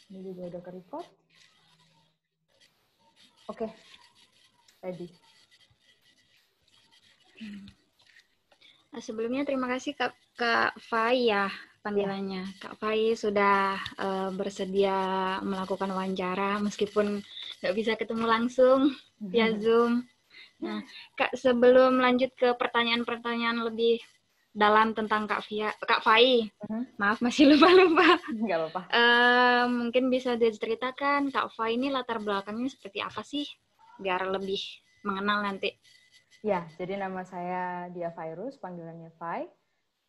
Ini juga udah ke-record. Oke, ready. Sebelumnya terima kasih Kak Fai ya panggilannya. Kak Fai sudah bersedia melakukan wawancara meskipun nggak bisa ketemu langsung via Zoom. Nah, Kak, sebelum lanjut ke pertanyaan-pertanyaan lebih dalam tentang Kak Fai, maaf masih lupa-lupa. Nggak apa-apa. Mungkin bisa diceritakan Kak Fai ini latar belakangnya seperti apa sih? Biar lebih mengenal nanti. Ya, jadi nama saya Dia Fairuz, panggilannya Fai.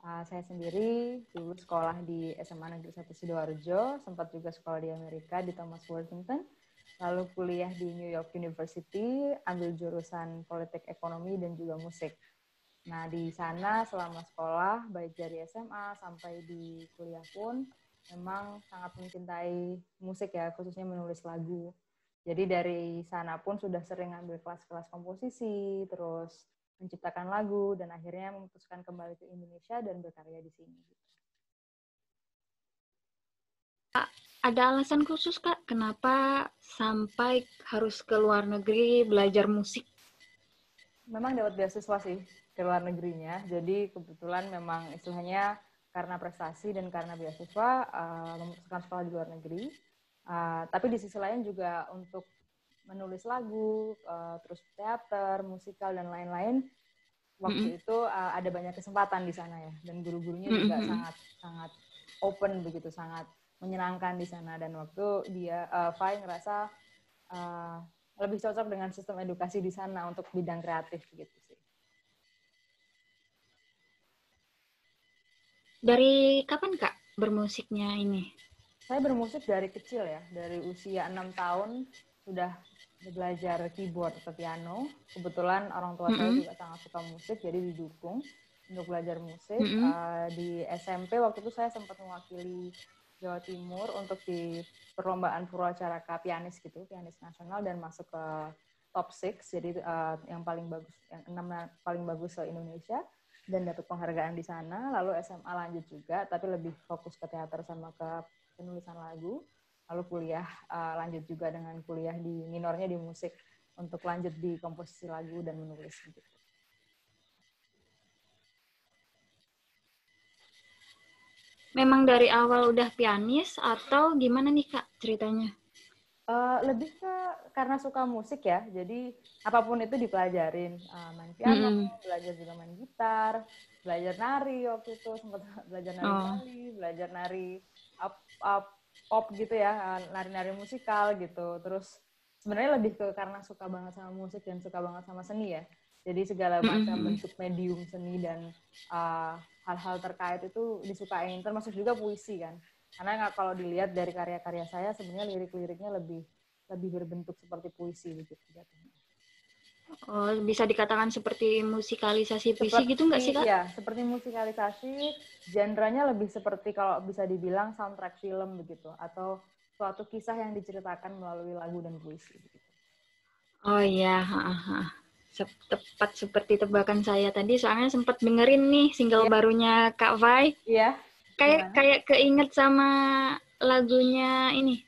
Saya sendiri dulu sekolah di SMA Negeri 1 Sidoarjo, sempat juga sekolah di Amerika di Thomas Worthington, lalu kuliah di New York University, ambil jurusan politik ekonomi dan juga musik. Nah, di sana selama sekolah, baik dari SMA sampai di kuliah pun, memang sangat mencintai musik ya, khususnya menulis lagu. Jadi dari sana pun sudah sering ambil kelas-kelas komposisi, terus menciptakan lagu, dan akhirnya memutuskan kembali ke Indonesia dan berkarya di sini. Ada alasan khusus, Kak, kenapa sampai harus ke luar negeri belajar musik? Memang dapat beasiswa sih ke luar negerinya, jadi kebetulan memang istilahnya karena prestasi dan karena beasiswa memutuskan sekolah di luar negeri. Tapi di sisi lain juga untuk menulis lagu, terus teater, musikal, dan lain-lain, waktu itu ada banyak kesempatan di sana ya, dan guru-gurunya juga sangat open begitu, sangat menyenangkan di sana. Dan waktu dia Fai ngerasa lebih cocok dengan sistem edukasi di sana untuk bidang kreatif gitu sih. Dari kapan Kak bermusiknya ini? Saya bermusik dari kecil ya, dari usia 6 tahun sudah belajar keyboard atau piano. Kebetulan orang tua saya juga sangat suka musik, jadi didukung untuk belajar musik. Di SMP waktu itu saya sempat mewakili Jawa Timur untuk di perlombaan Purwacaraka pianis gitu, pianis nasional, dan masuk ke top 6, jadi yang paling bagus, yang 6 paling bagus se Indonesia, dan dapat penghargaan di sana. Lalu SMA lanjut juga, tapi lebih fokus ke teater sama ke penulisan lagu. Lalu kuliah lanjut juga dengan kuliah di minornya di musik untuk lanjut di komposisi lagu dan menulis gitu. Memang dari awal udah pianis atau gimana nih Kak ceritanya? Lebih ke karena suka musik ya, jadi apapun itu dipelajarin, main piano, belajar juga main gitar, belajar nari waktu itu, sempat belajar nari Bali, belajar nari pop gitu ya, nari-nari musikal gitu. Terus sebenarnya lebih ke karena suka banget sama musik dan suka banget sama seni ya, jadi segala macam bentuk medium seni dan hal-hal terkait itu disukain, termasuk juga puisi kan. Karena kalau dilihat dari karya-karya saya, sebenarnya lirik-liriknya lebih berbentuk seperti puisi gitu. Oh, bisa dikatakan seperti musikalisasi puisi gitu nggak sih Kak? Iya, seperti musikalisasi, genrenya lebih seperti kalau bisa dibilang soundtrack film begitu, atau suatu kisah yang diceritakan melalui lagu dan puisi. Begitu. Oh iya, tepat seperti tebakan saya tadi, soalnya sempat dengerin nih single barunya Kak Fai. Iya. Kayak keinget sama lagunya ini,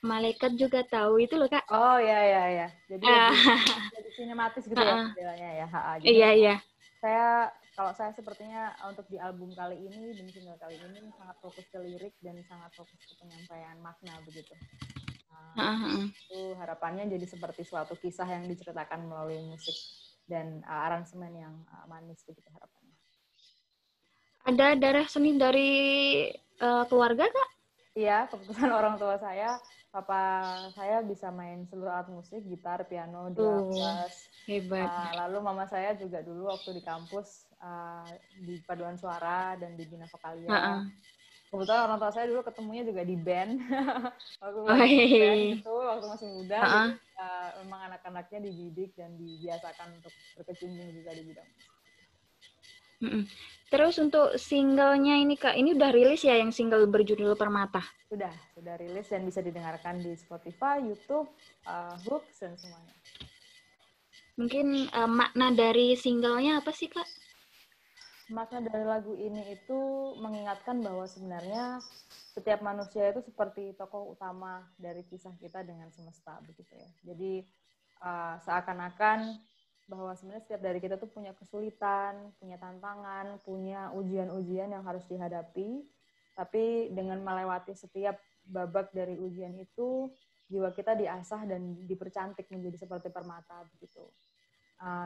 Malaikat Juga Tahu itu loh Kak. Oh ya. Jadi lebih sinematis gitu ya modelnya ya. Jadi Iya. kalau saya sepertinya untuk di album kali ini dan single kali ini sangat fokus ke lirik dan sangat fokus ke penyampaian makna begitu. Itu harapannya jadi seperti suatu kisah yang diceritakan melalui musik dan aransemen yang manis begitu harapannya. Ada darah seni dari keluarga Kak? Iya, kebetulan orang tua saya, papa saya bisa main seluruh alat musik, gitar, piano, drum, bass. Hebat. Lalu mama saya juga dulu waktu di kampus di paduan suara dan di bina vokalia. Kebetulan orang tua saya dulu ketemunya juga di band, waktu lagi band gitu, waktu masih muda. Jadi memang anak-anaknya dididik dan dibiasakan untuk berkecimpung juga di bidang musik. Terus untuk singlenya ini Kak, ini udah rilis ya yang single berjudul Permata? Sudah rilis dan bisa didengarkan di Spotify, YouTube, Hooks, dan semuanya. Mungkin makna dari singlenya apa sih Kak? Makna dari lagu ini itu mengingatkan bahwa sebenarnya setiap manusia itu seperti tokoh utama dari kisah kita dengan semesta begitu ya. Jadi seakan-akan bahwa sebenarnya setiap dari kita tuh punya kesulitan, punya tantangan, punya ujian-ujian yang harus dihadapi. Tapi dengan melewati setiap babak dari ujian itu, jiwa kita diasah dan dipercantik menjadi seperti permata begitu.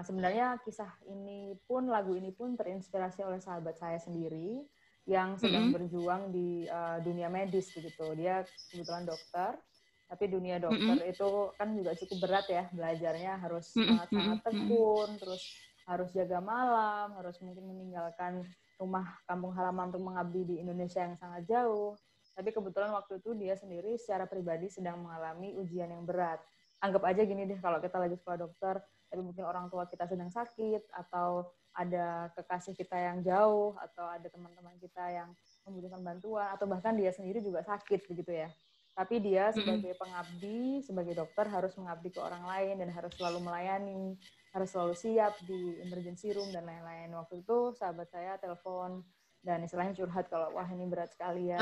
Sebenarnya kisah ini pun, lagu ini pun terinspirasi oleh sahabat saya sendiri yang sedang berjuang di dunia medis begitu. Dia kebetulan dokter, tapi dunia dokter itu kan juga cukup berat ya, belajarnya harus sangat-sangat tekun, terus harus jaga malam, harus mungkin meninggalkan rumah kampung halaman untuk mengabdi di Indonesia yang sangat jauh. Tapi kebetulan waktu itu dia sendiri secara pribadi sedang mengalami ujian yang berat. Anggap aja gini deh, kalau kita lagi sekolah dokter, tapi mungkin orang tua kita sedang sakit, atau ada kekasih kita yang jauh, atau ada teman-teman kita yang membutuhkan bantuan, atau bahkan dia sendiri juga sakit begitu ya. Tapi dia sebagai pengabdi, sebagai dokter harus mengabdi ke orang lain dan harus selalu melayani, harus selalu siap di emergency room dan lain-lain. Waktu itu sahabat saya telepon dan istilahnya curhat kalau wah ini berat sekali ya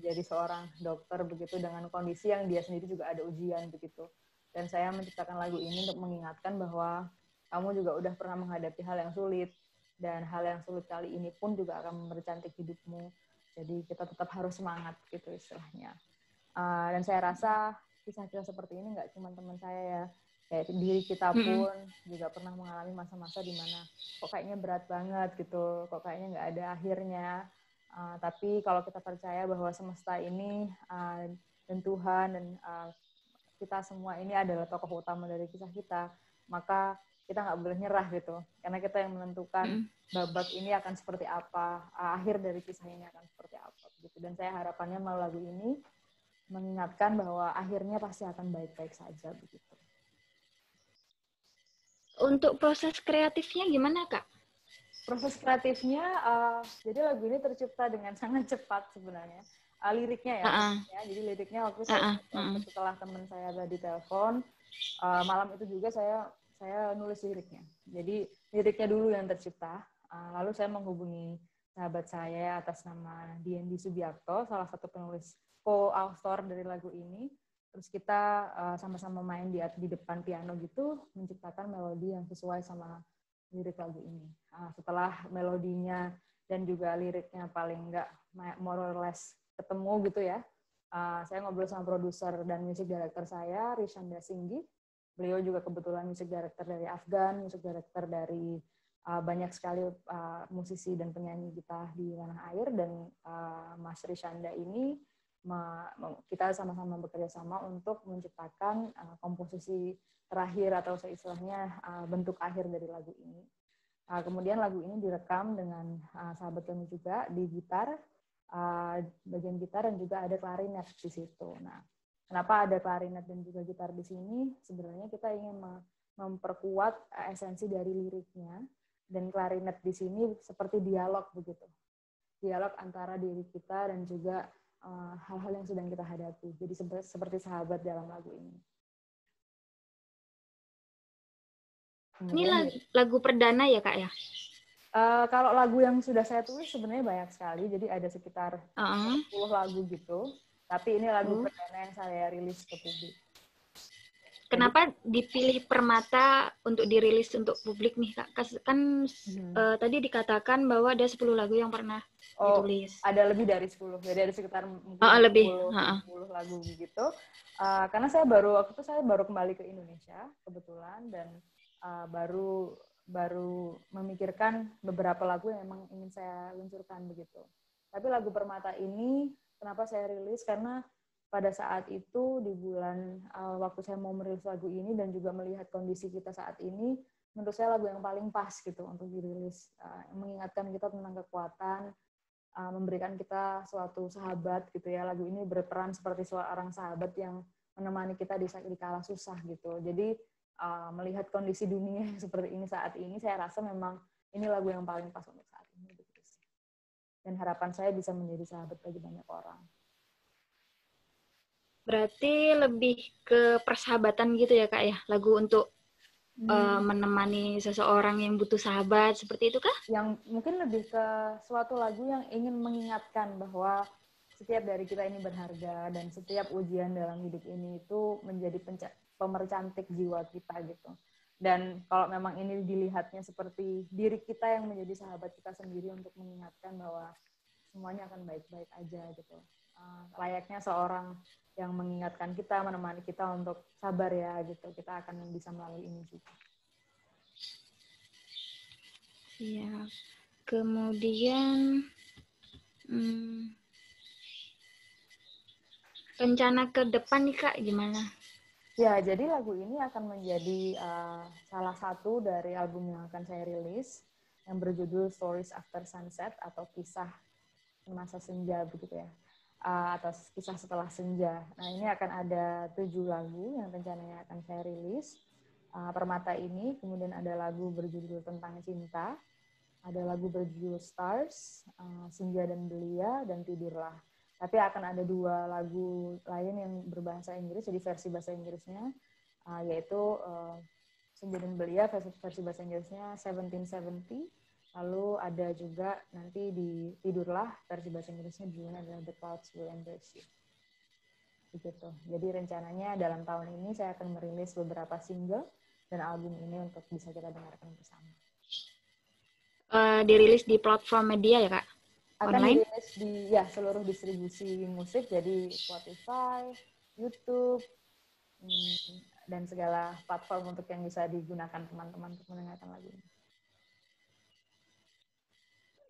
jadi seorang dokter begitu dengan kondisi yang dia sendiri juga ada ujian begitu. Dan saya menciptakan lagu ini untuk mengingatkan bahwa kamu juga udah pernah menghadapi hal yang sulit, dan hal yang sulit kali ini pun juga akan mempercantik hidupmu. Jadi kita tetap harus semangat gitu istilahnya. Dan saya rasa kisah-kisah seperti ini nggak cuma teman saya ya, kayak diri kita pun juga pernah mengalami masa-masa di mana kok kayaknya berat banget gitu, kok kayaknya nggak ada akhirnya. Tapi kalau kita percaya bahwa semesta ini dan Tuhan dan kita semua ini adalah tokoh utama dari kisah kita, maka kita nggak boleh nyerah gitu, karena kita yang menentukan babak ini akan seperti apa, akhir dari kisah ini akan seperti apa gitu. Dan saya harapannya melalui lagu ini mengingatkan bahwa akhirnya pasti akan baik-baik saja begitu. Untuk proses kreatifnya gimana, Kak? Proses kreatifnya, jadi lagu ini tercipta dengan sangat cepat sebenarnya. Liriknya ya, jadi liriknya waktu setelah teman saya tadi telepon, malam itu juga saya nulis liriknya. Jadi liriknya dulu yang tercipta, lalu saya menghubungi sahabat saya atas nama D.N.D. Subiakto, salah satu penulis co-author dari lagu ini. Terus kita sama-sama main di depan piano gitu, menciptakan melodi yang sesuai sama lirik lagu ini. Setelah melodinya dan juga liriknya paling enggak more or less ketemu gitu ya, saya ngobrol sama produser dan music director saya, Rishanda Singgi. Beliau juga kebetulan music director dari Afgan, music director dari banyak sekali musisi dan penyanyi kita di tanah air. Dan Mas Rishanda ini kita sama-sama bekerja sama untuk menciptakan komposisi terakhir atau istilahnya bentuk akhir dari lagu ini. Kemudian lagu ini direkam dengan sahabat kami juga di gitar, bagian gitar, dan juga ada klarinet di situ. Nah, kenapa ada klarinet dan juga gitar di sini? Sebenarnya kita ingin memperkuat esensi dari liriknya, dan klarinet di sini seperti dialog begitu. Dialog antara diri kita dan juga hal-hal yang sedang kita hadapi. Jadi seperti sahabat dalam lagu ini. Ini lagu perdana ya, Kak ya? Kalau lagu yang sudah saya tulis sebenarnya banyak sekali, jadi ada sekitar 10 lagu gitu. Tapi ini lagu perdana yang saya rilis ke publik. Kenapa dipilih Permata untuk dirilis untuk publik nih, Kak? Kan tadi dikatakan bahwa ada 10 lagu yang pernah ditulis. Ada lebih dari 10. Jadi ada sekitar mungkin 10 lagu gitu. Karena saya waktu itu saya baru kembali ke Indonesia kebetulan, dan baru memikirkan beberapa lagu yang memang ingin saya luncurkan begitu. Tapi lagu Permata ini kenapa saya rilis? Karena pada saat itu di bulan waktu saya mau merilis lagu ini dan juga melihat kondisi kita saat ini, menurut saya lagu yang paling pas gitu untuk dirilis, mengingatkan kita tentang kekuatan, memberikan kita suatu sahabat gitu ya. Lagu ini berperan seperti seorang sahabat yang menemani kita di kala susah gitu. Jadi melihat kondisi dunia yang seperti ini saat ini, saya rasa memang ini lagu yang paling pas untuk saat ini. Dan harapan saya bisa menjadi sahabat bagi banyak orang. Berarti lebih ke persahabatan gitu ya, Kak ya? Lagu untuk menemani seseorang yang butuh sahabat, seperti itu kah? Yang mungkin lebih ke suatu lagu yang ingin mengingatkan bahwa setiap dari kita ini berharga dan setiap ujian dalam hidup ini itu menjadi pemercantik jiwa kita gitu. Dan kalau memang ini dilihatnya seperti diri kita yang menjadi sahabat kita sendiri untuk mengingatkan bahwa semuanya akan baik-baik aja gitu. Layaknya seorang yang mengingatkan kita, menemani kita untuk sabar ya gitu. Kita akan bisa melalui ini juga. Iya. Kemudian rencana ke depan nih Kak gimana? Ya, jadi lagu ini akan menjadi salah satu dari album yang akan saya rilis yang berjudul Stories After Sunset atau kisah masa senja begitu ya, atau kisah setelah senja. Nah, ini akan ada 7 lagu yang rencananya akan saya rilis. Permata ini, kemudian ada lagu berjudul Tentang Cinta, ada lagu berjudul Stars, Senja dan Belia, dan Tidurlah. Tapi akan ada 2 lagu lain yang berbahasa Inggris, jadi versi bahasa Inggrisnya, yaitu Senja dan Belia, versi bahasa Inggrisnya 1770. Lalu ada juga nanti di Tidurlah, versi bahasa Inggrisnya judulnya adalah The Clouds Will Embrace You. Begitu. Jadi rencananya dalam tahun ini saya akan merilis beberapa single dan album ini untuk bisa kita dengarkan bersama. Dirilis di platform media ya Kak? Akan Online? dirilis di seluruh distribusi musik, jadi Spotify, YouTube, dan segala platform untuk yang bisa digunakan teman-teman untuk mendengarkan lagu ini.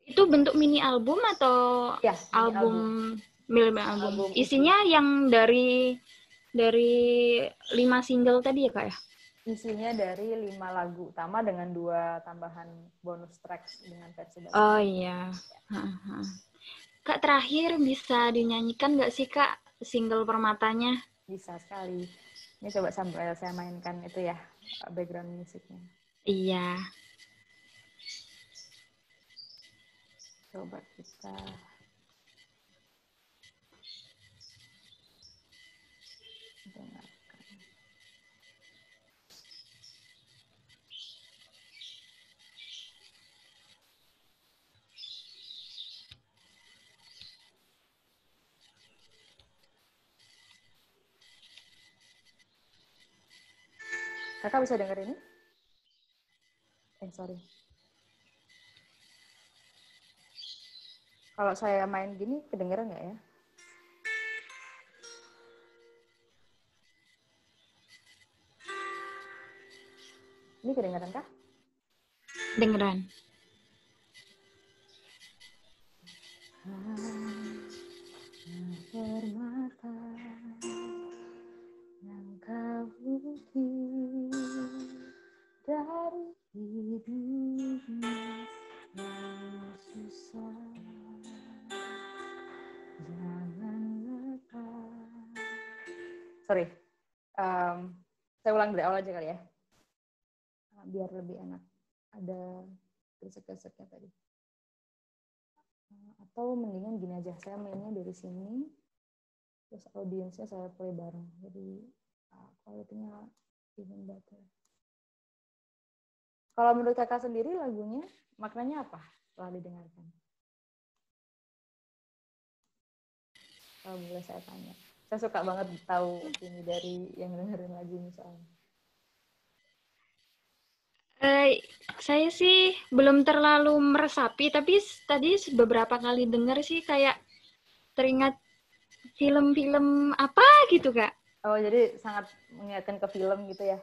Itu bentuk mini album atau Ya, album? Album. Isinya utuh. yang dari 5 single tadi ya Kak ya? Isinya dari 5 lagu utama dengan 2 tambahan bonus tracks dengan versi bahasa. Oh iya. Kak, terakhir bisa dinyanyikan nggak sih Kak single Permatanya? Bisa sekali. Ini coba sambil saya mainkan itu ya, background musiknya. Iya. Coba kita dengarkan. Kakak bisa dengar ini? Sorry. Kalau saya main gini, kedengeran nggak ya? Ini kedengeran kah? Dengeran. Permata yang kau bikin dari hidupmu yang susah, jangan lepas. Sorry, saya ulang dari awal aja kali ya, biar lebih enak. Ada gesek-geseknya tadi. Atau mendingan gini aja, saya mainnya dari sini, terus audiensnya saya play bareng, jadi quality-nya even better. Kalau menurut kakak sendiri lagunya maknanya apa setelah didengarkan? Kalau boleh saya tanya, saya suka banget tahu ini dari yang dengerin lagu ini soalnya. Saya sih belum terlalu meresapi, tapi tadi beberapa kali dengar sih kayak teringat film-film apa gitu Kak. Oh, jadi sangat mengingatkan ke film gitu ya?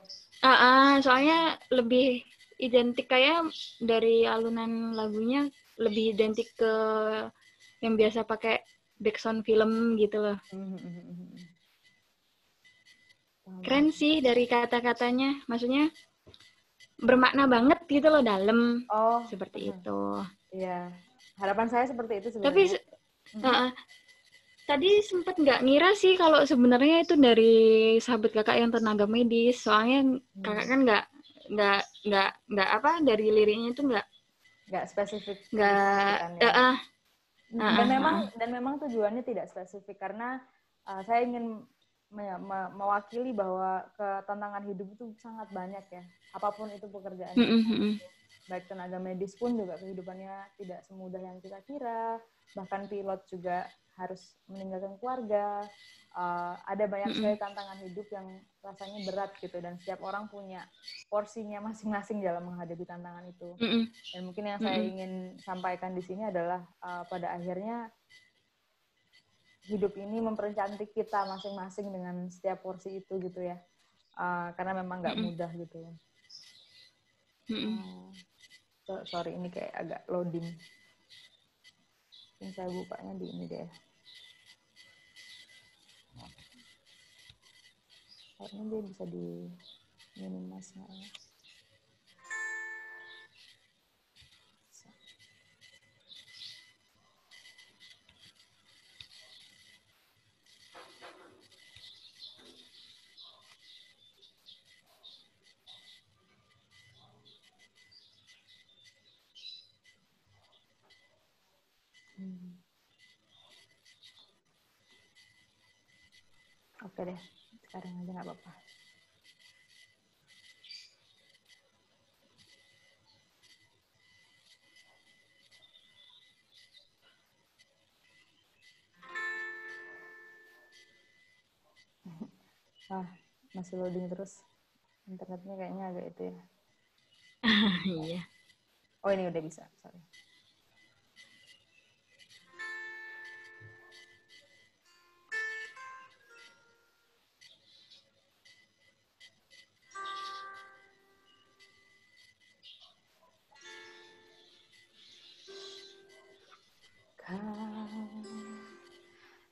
Soalnya lebih identik kayak dari alunan lagunya lebih identik ke yang biasa pakai background film gitu loh. Keren sih dari kata-katanya, maksudnya bermakna banget gitu loh, dalam. Oh, seperti itu. Iya, harapan saya seperti itu Tapi sebenarnya. tadi sempat nggak ngira sih kalau sebenarnya itu dari sahabat kakak yang tenaga medis, soalnya kakak kan nggak apa, dari liriknya itu nggak spesifik, dan memang tujuannya tidak spesifik karena saya ingin mewakili bahwa tantangan hidup itu sangat banyak ya, apapun itu pekerjaannya. Baik tenaga medis pun juga kehidupannya tidak semudah yang kita kira, bahkan pilot juga harus meninggalkan keluarga. Ada banyak sekali tantangan hidup yang rasanya berat gitu, dan setiap orang punya porsinya masing-masing dalam menghadapi tantangan itu. Dan mungkin yang saya ingin sampaikan di sini adalah pada akhirnya hidup ini mempercantik kita masing-masing dengan setiap porsi itu gitu ya. Karena memang nggak mudah gitu. Sorry, ini kayak agak loading. Mungkin saya bukanya di ini deh. Karena dia bisa di minimize nggak ya? Oke deh, sekarang aja nggak apa-apa. Masih loading terus. Internetnya kayaknya agak itu ya. Iya. Oh, ini udah bisa, sorry.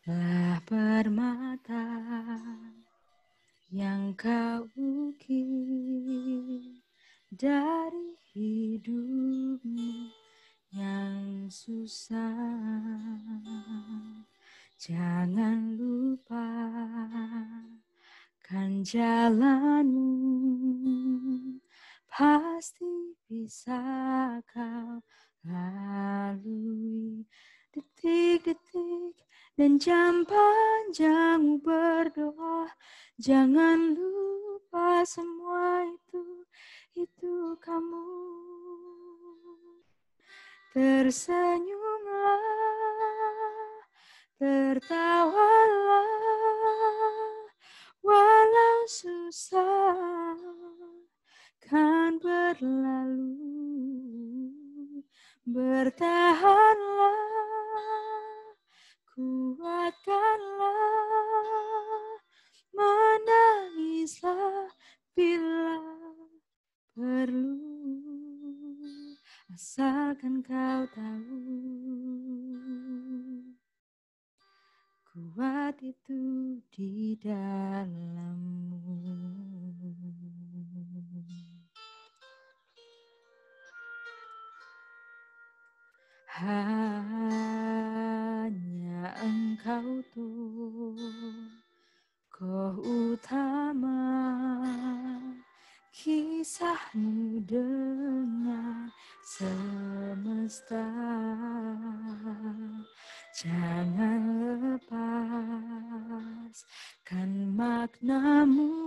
Kaulah permata yang kau ukir dari hidupmu yang susah. Jangan lupakan jalanmu, pasti bisa kau lalui. Detik-detik dan jam panjang berdoa, jangan lupa semua itu kamu. Tersenyumlah, tertawalah, walau susah kan berlalu. Bertahanlah, kuatkanlah, menangislah bila perlu, asalkan kau tahu kuat itu di dalammu. Hanya Engkau tokoh utama, kisahmu dengan semesta. Jangan lepaskan maknamu,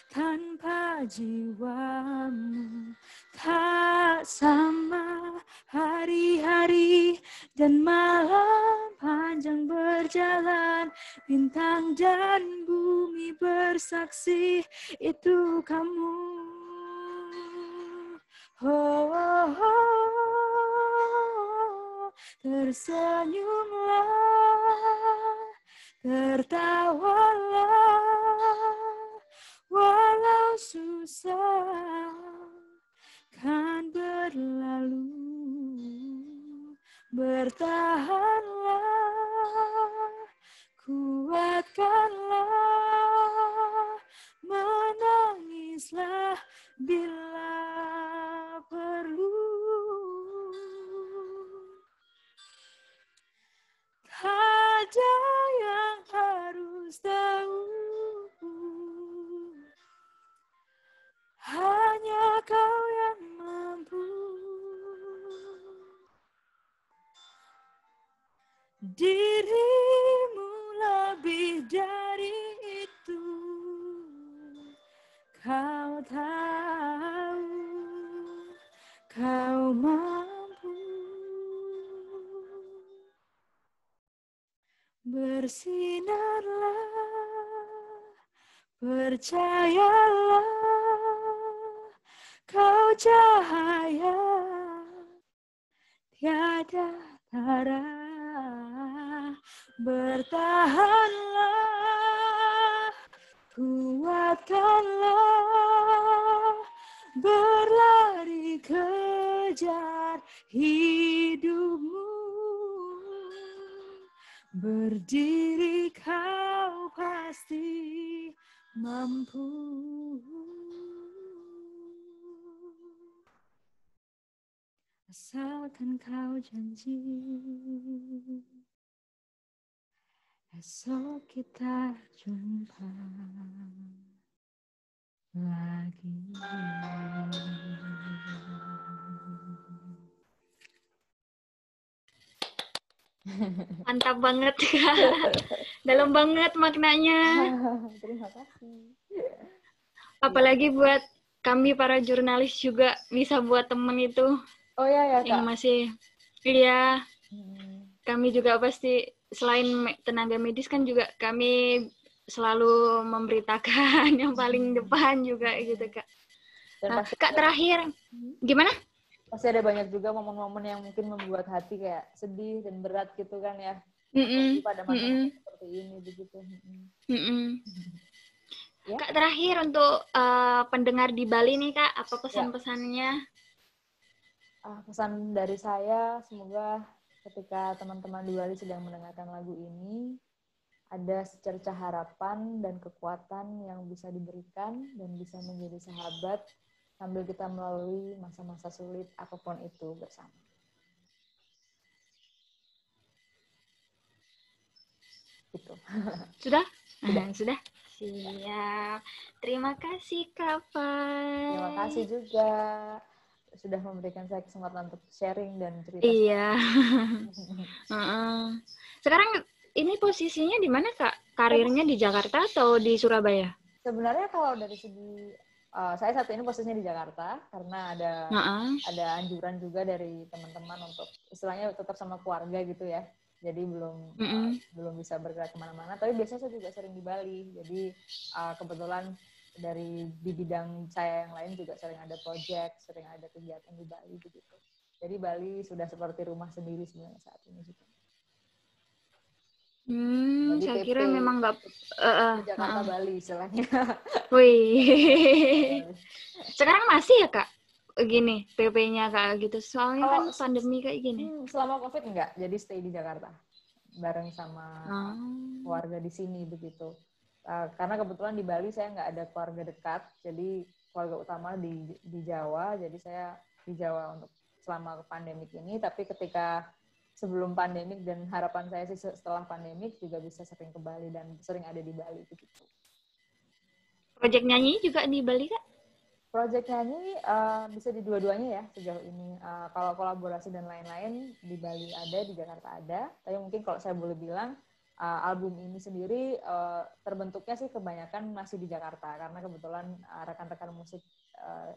tanpa jiwamu tak sama. Hari-hari dan malam panjang berjalan, bintang dan bumi bersaksi itu kamu. Oh, oh, oh. Tersenyumlah, tertawalah, walau susah kan berlalu. Bertahanlah, kuatkanlah, menangislah bila perlu. Tak ada yang harus bersinarlah, percayalah, kau cahaya, tiada tara, bertahanlah, kuatkanlah, berlari kejar hidupmu, berdiri kau pasti mampu. Asalkan kau janji, esok kita jumpa lagi. Mantap banget, Kak. Dalam banget maknanya. Terima kasih. Apalagi buat kami para jurnalis juga bisa buat temen itu. Oh ya yang Kak. masih, iya. Kami juga pasti selain tenaga medis kan juga kami selalu memberitakan yang paling depan juga gitu, Kak. Nah, Kak, terakhir gimana? Pasti ada banyak juga momen-momen yang mungkin membuat hati kayak sedih dan berat gitu kan ya. Pada masa seperti ini begitu. Ya? Kak, terakhir untuk pendengar di Bali nih, Kak, apa pesan-pesannya? Pesan dari saya, semoga ketika teman-teman di Bali sedang mendengarkan lagu ini, ada secercah harapan dan kekuatan yang bisa diberikan dan bisa menjadi sahabat sambil kita melalui masa-masa sulit apapun itu bersama. Gitu. Sudah? Sudah. Siap. Terima kasih, Kak Fai. Terima kasih juga sudah memberikan saya kesempatan untuk sharing dan cerita. Iya. Sekarang ini posisinya di mana, Kak? Karirnya di Jakarta atau di Surabaya? Sebenarnya kalau dari segi saya saat ini posisinya di Jakarta karena ada anjuran juga dari teman-teman untuk istilahnya tetap sama keluarga gitu ya. Jadi belum bisa bergerak kemana-mana. Tapi biasanya saya juga sering di Bali. Jadi kebetulan dari di bidang saya yang lain juga sering ada project, sering ada kegiatan di Bali begitu. Jadi Bali sudah seperti rumah sendiri sebenarnya saat ini juga. Saya kira memang nggak Jakarta Bali istilahnya. Wih. Sekarang masih ya, Kak? Gini PP-nya Kak gitu. Soalnya kan pandemi kayak gini. Selama Covid enggak, jadi stay di Jakarta bareng sama keluarga di sini begitu. Karena kebetulan di Bali saya nggak ada keluarga dekat, jadi keluarga utama di Jawa, jadi saya di Jawa untuk selama pandemik ini. Tapi ketika sebelum pandemik dan harapan saya sih setelah pandemik juga bisa sering ke Bali dan sering ada di Bali begitu. Project nyanyi juga di Bali, Kak? Project nyanyi bisa di dua-duanya ya sejauh ini. Kalau kolaborasi dan lain-lain di Bali ada, di Jakarta ada. Tapi mungkin kalau saya boleh bilang album ini sendiri terbentuknya sih kebanyakan masih di Jakarta karena kebetulan rekan-rekan musik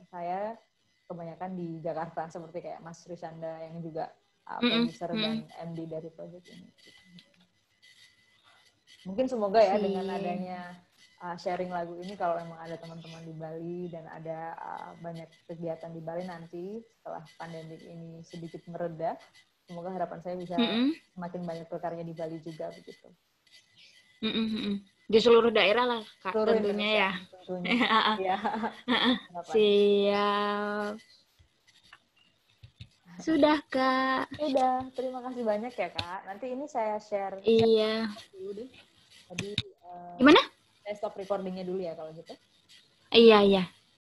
saya kebanyakan di Jakarta seperti kayak Mas Rishanda yang juga produser dan MD dari project ini. Mungkin semoga ya dengan adanya sharing lagu ini kalau memang ada teman-teman di Bali dan ada banyak kegiatan di Bali nanti setelah pandemi ini sedikit mereda, semoga harapan saya bisa semakin banyak berkarya di Bali juga begitu. Di seluruh daerah lah, Kak, tentunya ya. Tentunya. Ya. Siap. Sudah, Kak. Sudah, terima kasih banyak ya, Kak. Nanti ini saya share. Iya. Dulu deh. Tadi, gimana? Saya stop recordingnya dulu ya kalau gitu. Iya.